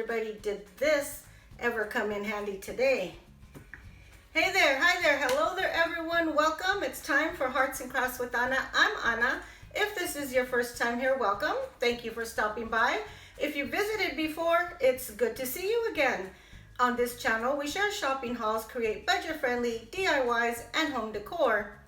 everybody, did this ever come in handy today? Hey there, hi there, hello there everyone, welcome. It's time for Hearts and Crafts with Anna. I'm Anna. If this is your first time here, welcome. Thank you for stopping by. If you visited before, it's good to see you again. On this channel, we share shopping hauls, create budget-friendly DIYs, and home decor.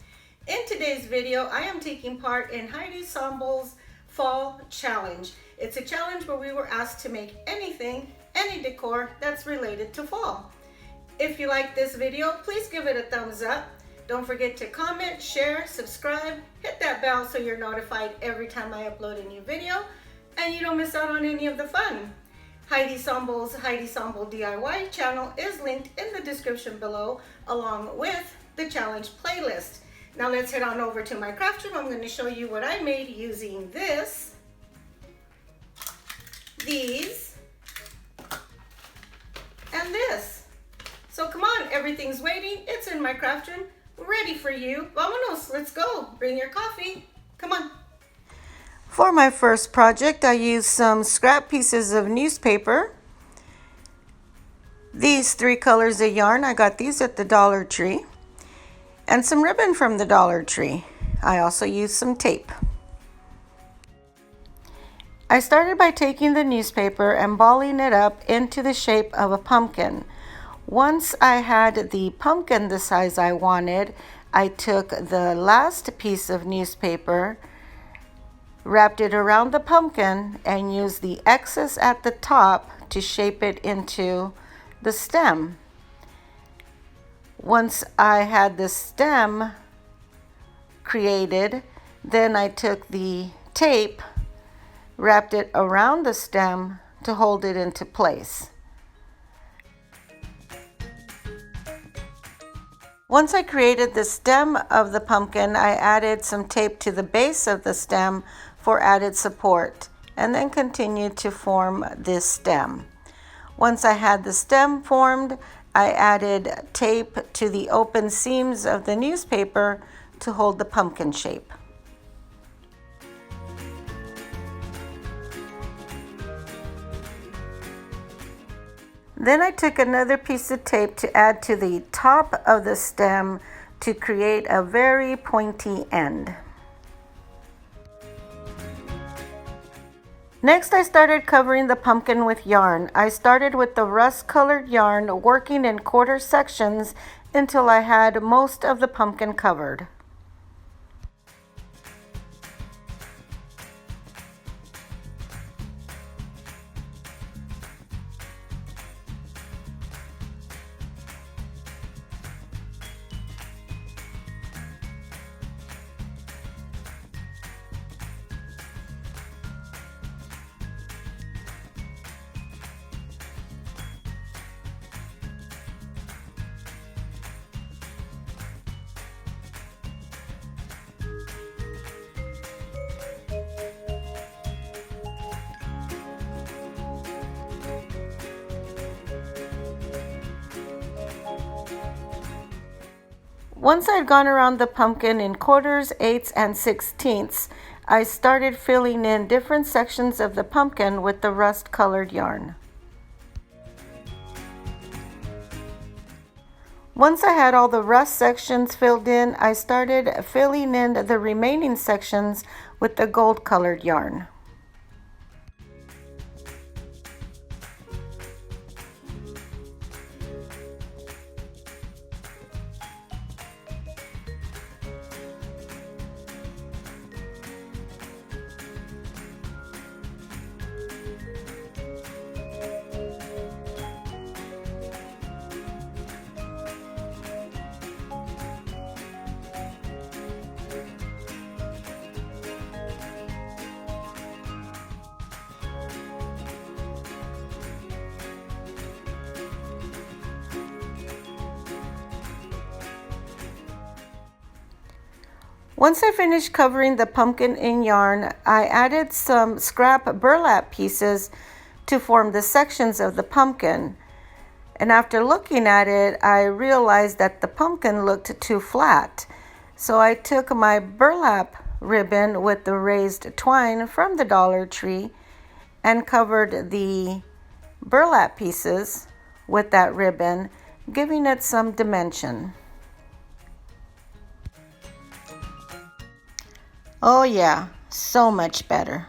In today's video, I am taking part in Heidi Sonboul's Fall Challenge. It's a challenge where we were asked to make anything, any decor that's related to fall. If you like this video, please give it a thumbs up. Don't forget to comment, share, subscribe, hit that bell so you're notified every time I upload a new video and you don't miss out on any of the fun. Heidi Sonboul's Heidi Sonboul DIY channel is linked in the description below along with the challenge playlist. Now let's head on over to my craft room. I'm going to show you what I made using these, and this. So come on, everything's waiting. It's in my craft room, ready for you. Vámonos, let's go. Bring your coffee. Come on. For my first project, I used some scrap pieces of newspaper. These 3 colors of yarn, I got these at the Dollar Tree. And some ribbon from the Dollar Tree. I also used some tape. I started by taking the newspaper and balling it up into the shape of a pumpkin. Once I had the pumpkin the size I wanted, I took the last piece of newspaper, wrapped it around the pumpkin, and used the excess at the top to shape it into the stem. Once I had the stem created, then I took the tape, wrapped it around the stem to hold it into place. Once I created the stem of the pumpkin, I added some tape to the base of the stem for added support, and then continued to form this stem. Once I had the stem formed, I added tape to the open seams of the newspaper to hold the pumpkin shape. Then I took another piece of tape to add to the top of the stem to create a very pointy end. Next, I started covering the pumpkin with yarn. I started with the rust-colored yarn, working in quarter sections until I had most of the pumpkin covered. Once I'd gone around the pumpkin in quarters, eighths, and sixteenths, I started filling in different sections of the pumpkin with the rust-colored yarn. Once I had all the rust sections filled in, I started filling in the remaining sections with the gold-colored yarn. Once I finished covering the pumpkin in yarn, I added some scrap burlap pieces to form the sections of the pumpkin. And after looking at it, I realized that the pumpkin looked too flat. So I took my burlap ribbon with the raised twine from the Dollar Tree and covered the burlap pieces with that ribbon, giving it some dimension. Oh yeah, so much better.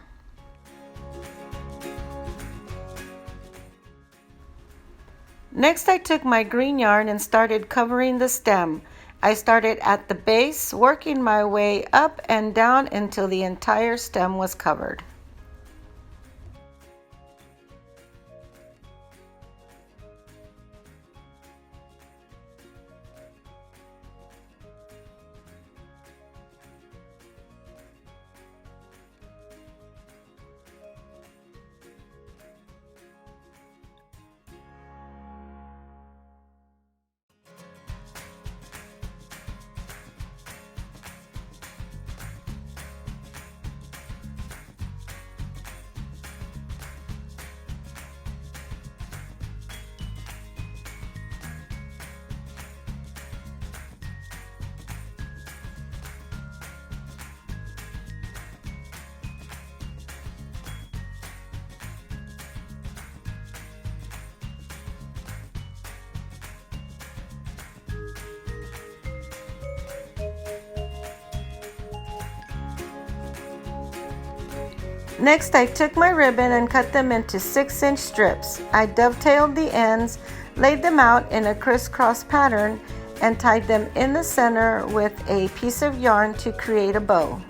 Next, I took my green yarn and started covering the stem. I started at the base, working my way up and down until the entire stem was covered. Next, I took my ribbon and cut them into 6-inch strips. I dovetailed the ends, laid them out in a crisscross pattern, and tied them in the center with a piece of yarn to create a bow.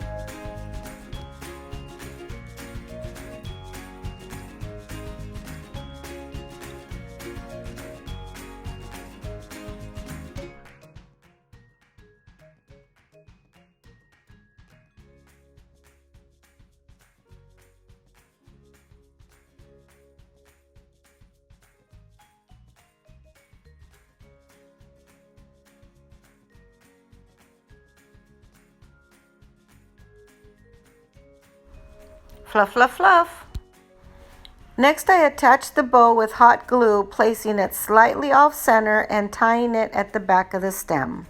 Fluff, fluff, fluff. Next, I attached the bow with hot glue, placing it slightly off center and tying it at the back of the stem.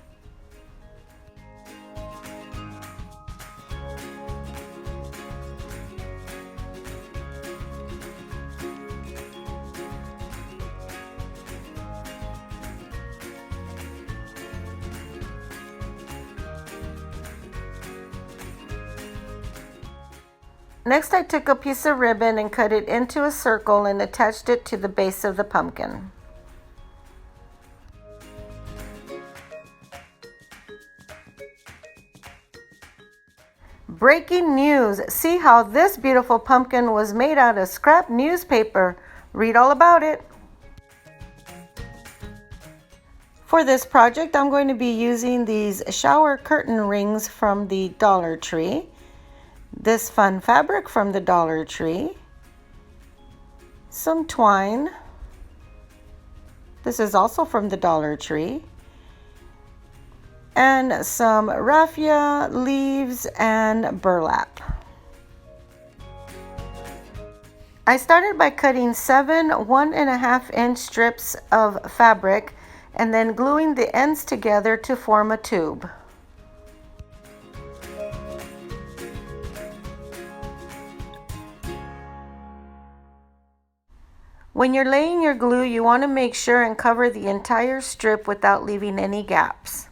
Next, I took a piece of ribbon and cut it into a circle and attached it to the base of the pumpkin. Breaking news! See how this beautiful pumpkin was made out of scrap newspaper. Read all about it. For this project, I'm going to be using these shower curtain rings from the Dollar Tree. This fun fabric from the Dollar Tree, some twine, this is also from the Dollar Tree, and some raffia leaves and burlap. I started by cutting 7 1.5-inch strips of fabric and then gluing the ends together to form a tube. When you're laying your glue, you want to make sure and cover the entire strip without leaving any gaps.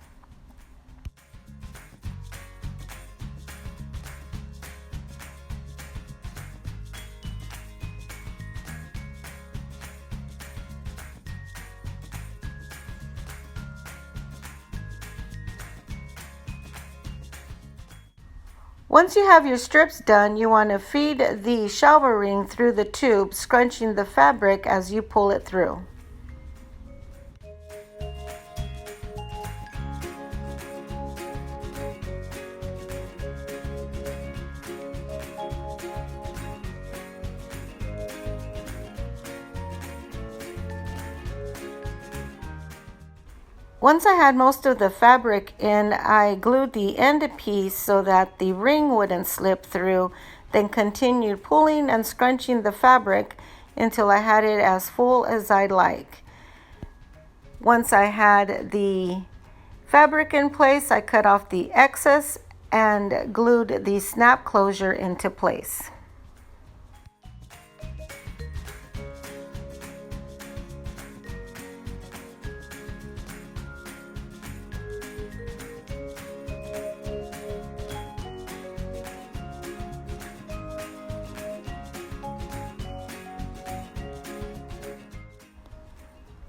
Once you have your strips done, you want to feed the shower ring through the tube, scrunching the fabric as you pull it through. Once I had most of the fabric in, I glued the end piece so that the ring wouldn't slip through, then continued pulling and scrunching the fabric until I had it as full as I'd like. Once I had the fabric in place, I cut off the excess and glued the snap closure into place.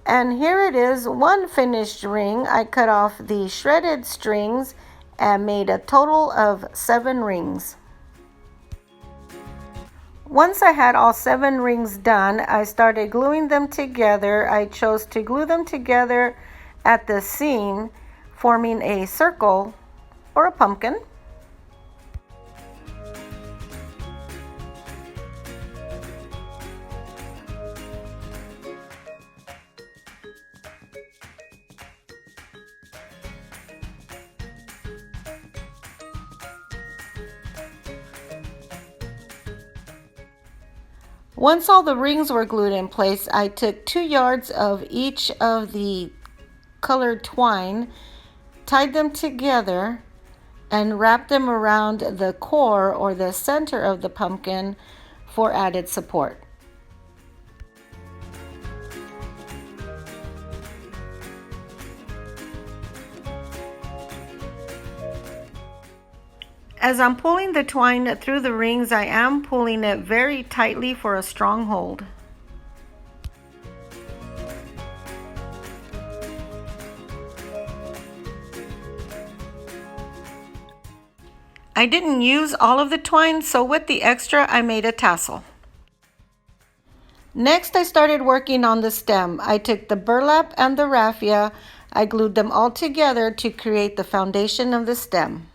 And here it is, one finished ring. I cut off the shredded strings and made a total of 7 rings. Once I had all 7 rings done, I started gluing them together. I chose to glue them together at the seam, forming a circle or a pumpkin. Once all the rings were glued in place, I took 2 yards of each of the colored twine, tied them together, and wrapped them around the core or the center of the pumpkin for added support. As I'm pulling the twine through the rings, I am pulling it very tightly for a strong hold. I didn't use all of the twine, so with the extra, I made a tassel. Next, I started working on the stem. I took the burlap and the raffia. I glued them all together to create the foundation of the stem.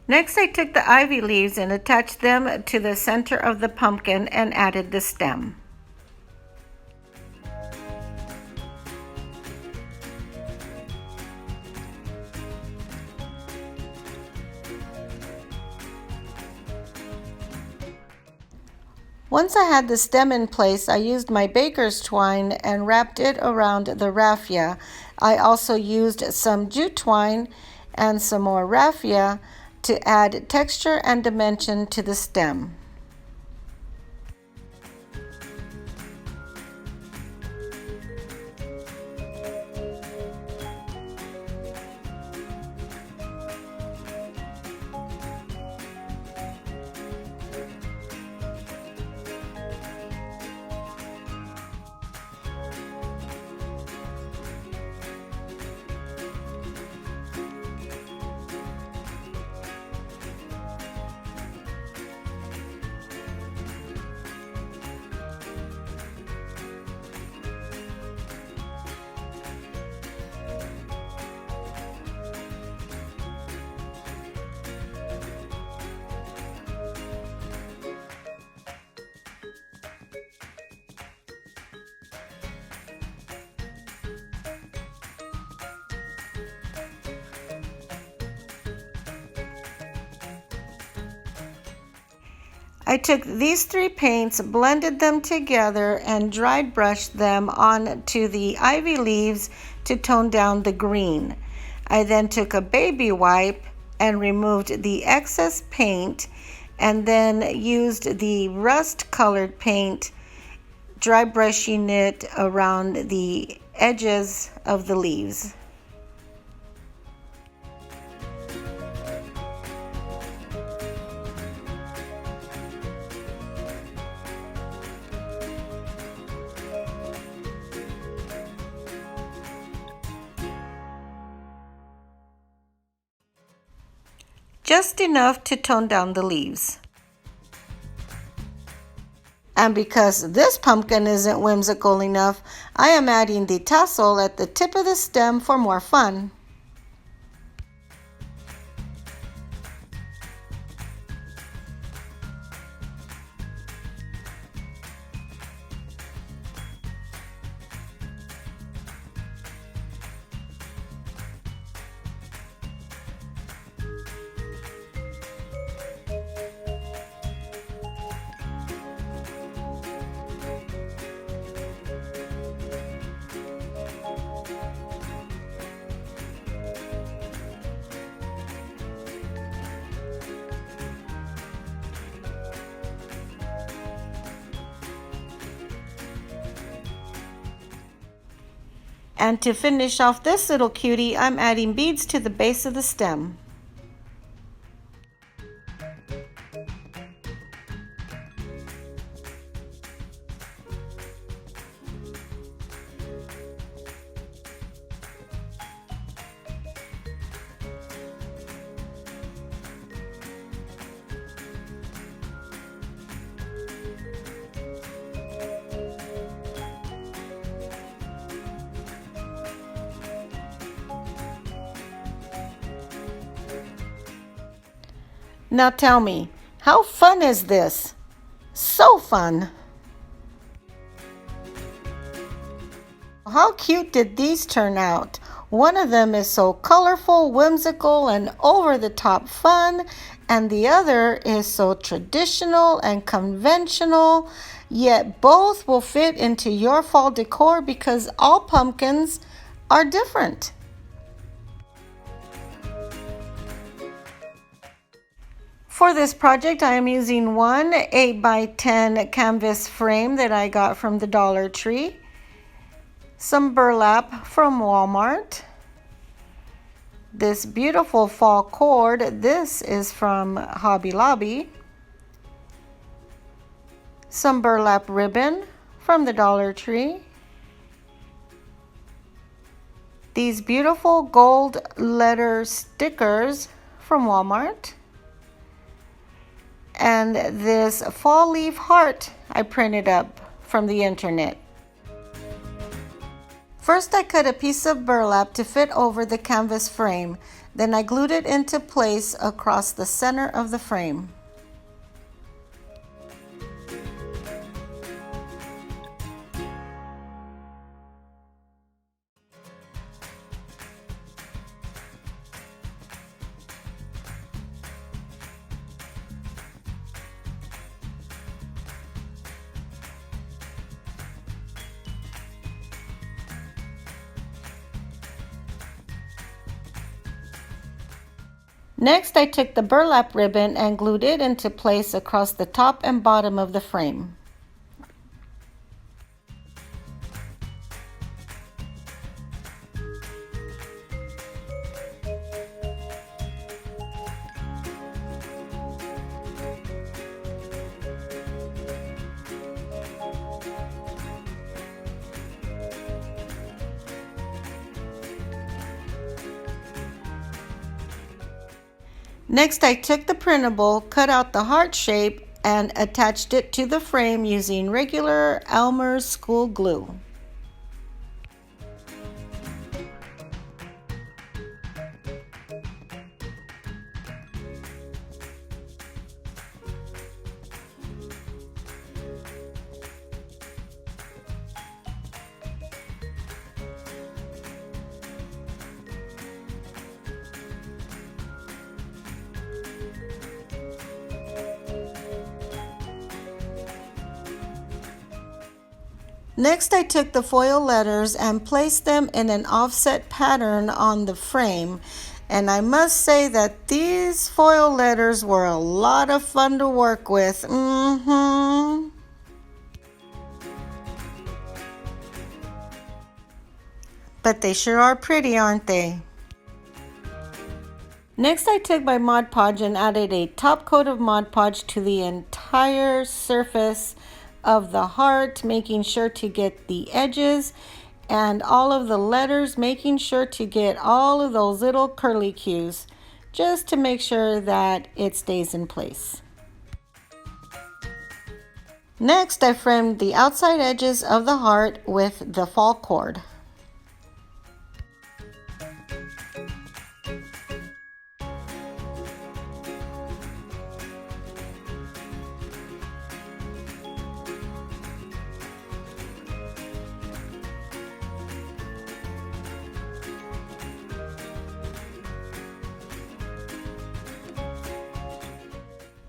Next, I took the ivy leaves and attached them to the center of the pumpkin and added the stem. Once I had the stem in place, I used my baker's twine and wrapped it around the raffia. I also used some jute twine and some more raffia to add texture and dimension to the stem. I took these 3 paints, blended them together, and dry brushed them onto the ivy leaves to tone down the green. I then took a baby wipe and removed the excess paint, and then used the rust-colored paint, dry brushing it around the edges of the leaves. Just enough to tone down the leaves. And because this pumpkin isn't whimsical enough, I am adding the tassel at the tip of the stem for more fun. And to finish off this little cutie, I'm adding beads to the base of the stem. Now tell me, how fun is this? So fun! How cute did these turn out? One of them is so colorful, whimsical, and over-the-top fun, and the other is so traditional and conventional, yet both will fit into your fall decor because all pumpkins are different. For this project, I am using one 8x10 canvas frame that I got from the Dollar Tree, some burlap from Walmart, this beautiful fall cord, this is from Hobby Lobby, some burlap ribbon from the Dollar Tree, these beautiful gold letter stickers from Walmart, and this fall leaf heart I printed up from the internet. First, I cut a piece of burlap to fit over the canvas frame. Then I glued it into place across the center of the frame. Next, I took the burlap ribbon and glued it into place across the top and bottom of the frame. Next, I took the printable, cut out the heart shape, and attached it to the frame using regular Elmer's school glue. Next, I took the foil letters and placed them in an offset pattern on the frame. And I must say that these foil letters were a lot of fun to work with. But they sure are pretty, aren't they? Next, I took my Mod Podge and added a top coat of Mod Podge to the entire surface of the heart, making sure to get the edges and all of the letters, making sure to get all of those little curly cues, just to make sure that it stays in place. Next, I framed the outside edges of the heart with the fall cord.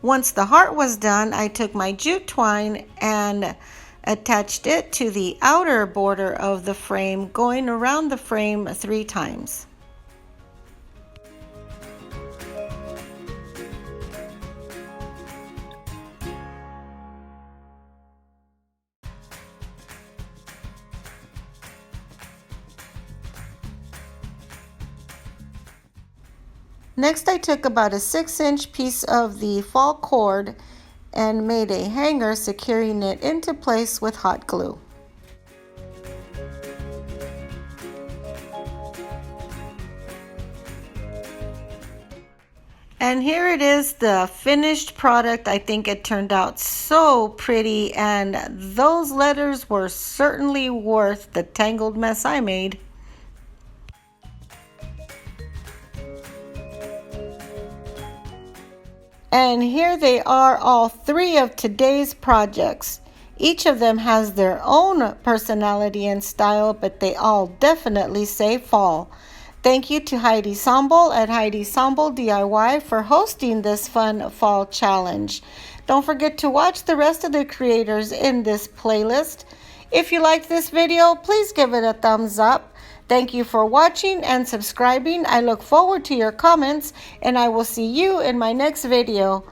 Once the heart was done, I took my jute twine and attached it to the outer border of the frame, going around the frame 3 times. Next, I took about a 6-inch piece of the fall cord and made a hanger, securing it into place with hot glue. And here it is, the finished product. I think it turned out so pretty, and those letters were certainly worth the tangled mess I made. And here they are, all 3 of today's projects. Each of them has their own personality and style, but they all definitely say fall. Thank you to Heidi Sonboul at Heidi Sonboul DIY for hosting this fun fall challenge. Don't forget to watch the rest of the creators in this playlist. If you liked this video, please give it a thumbs up. Thank you for watching and subscribing. I look forward to your comments, and I will see you in my next video.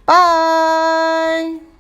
Bye!